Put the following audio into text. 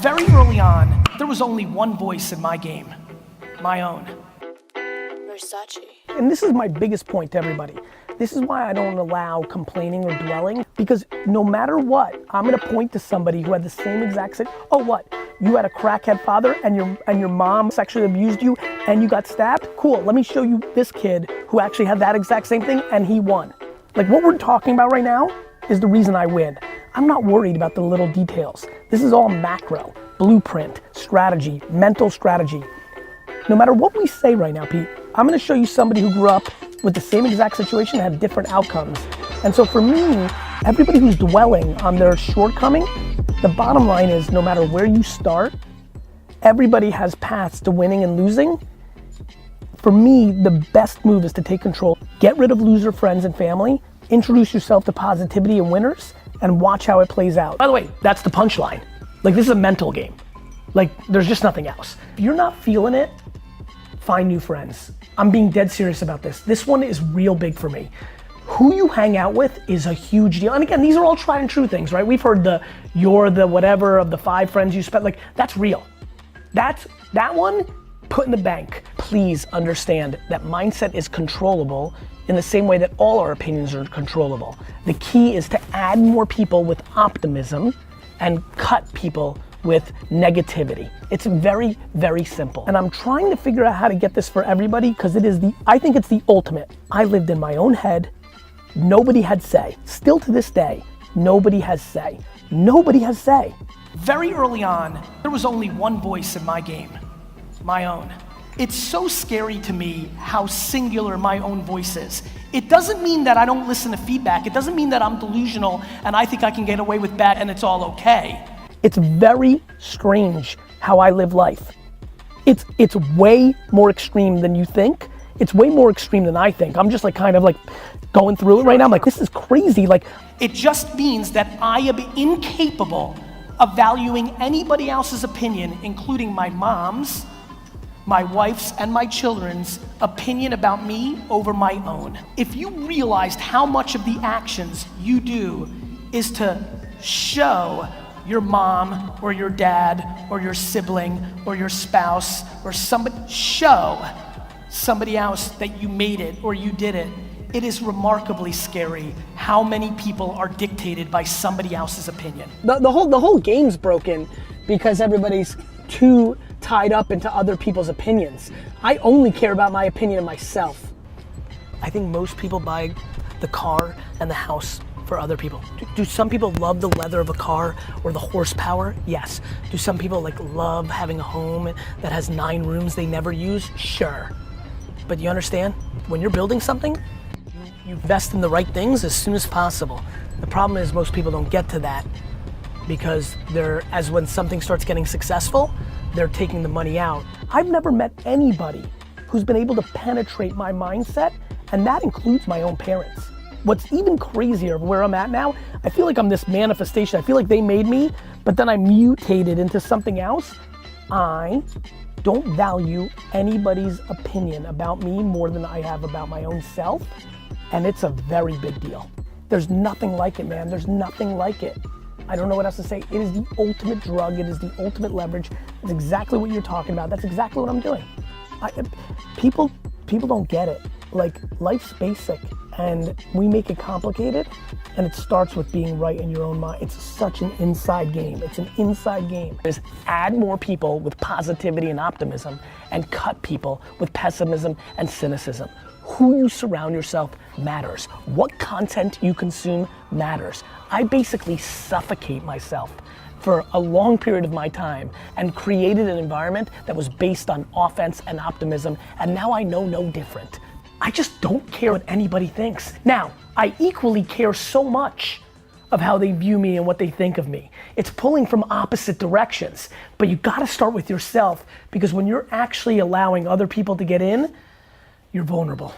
Very early on, there was only one voice in my game, my own. Versace. And this is my biggest point to everybody. This is why I don't allow complaining or dwelling, because no matter what, I'm gonna point to somebody who had the same exact same, oh what? You had a crackhead father and your mom sexually abused you and you got stabbed? Cool, let me show you this kid who actually had that exact same thing and he won. Like what we're talking about right now is the reason I win. I'm not worried about the little details. This is all macro, blueprint, strategy, mental strategy. No matter what we say right now, Pete, I'm gonna show you somebody who grew up with the same exact situation and had different outcomes. And so for me, everybody who's dwelling on their shortcoming, the bottom line is no matter where you start, everybody has paths to winning and losing. For me, the best move is to take control. Get rid of loser friends and family, introduce yourself to positivity and winners, and watch how it plays out. By the way, that's the punchline. Like this is a mental game. Like there's just nothing else. If you're not feeling it, find new friends. I'm being dead serious about this. This one is real big for me. Who you hang out with is a huge deal. And again, these are all tried and true things, right? We've heard you're the whatever of the 5 friends you spent, like that's real. That one, put in the bank. Please understand that mindset is controllable in the same way that all our opinions are controllable. The key is to add more people with optimism and cut people with negativity. It's very, very simple. And I'm trying to figure out how to get this for everybody because I think it's the ultimate. I lived in my own head. Nobody had say. Still to this day, nobody has say. Nobody has say. Very early on, there was only one voice in my game, my own. It's so scary to me how singular my own voice is. It doesn't mean that I don't listen to feedback. It doesn't mean that I'm delusional and I think I can get away with bad and it's all okay. It's very strange how I live life. It's way more extreme than you think. It's way more extreme than I think. I'm just like kind of like going through it right now. I'm like, this is crazy. Like, it just means that I am incapable of valuing anybody else's opinion, including my mom's, my wife's, and my children's opinion about me over my own. If you realized how much of the actions you do is to show your mom or your dad or your sibling or your spouse or show somebody else that you made it or you did it, it is remarkably scary how many people are dictated by somebody else's opinion. The whole game's broken because everybody's too tied up into other people's opinions. I only care about my opinion of myself. I think most people buy the car and the house for other people. Do some people love the leather of a car or the horsepower? Yes. Do some people like love having a home that has 9 rooms they never use? Sure. But you understand, when you're building something, you invest in the right things as soon as possible. The problem is most people don't get to that because when something starts getting successful, they're taking the money out. I've never met anybody who's been able to penetrate my mindset, and that includes my own parents. What's even crazier of where I'm at now, I feel like I'm this manifestation. I feel like they made me, but then I mutated into something else. I don't value anybody's opinion about me more than I have about my own self, and it's a very big deal. There's nothing like it, man. There's nothing like it. I don't know what else to say. It is the ultimate drug. It is the ultimate leverage. It's exactly what you're talking about. That's exactly what I'm doing. People don't get it. Like, life's basic and we make it complicated, and it starts with being right in your own mind. It's such an inside game. It's an inside game. Is add more people with positivity and optimism and cut people with pessimism and cynicism. Who you surround yourself matters. What content you consume matters. I basically suffocate myself for a long period of my time and created an environment that was based on offense and optimism, and now I know no different. I just don't care what anybody thinks. Now, I equally care so much of how they view me and what they think of me. It's pulling from opposite directions, but you gotta start with yourself, because when you're actually allowing other people to get in, you're vulnerable.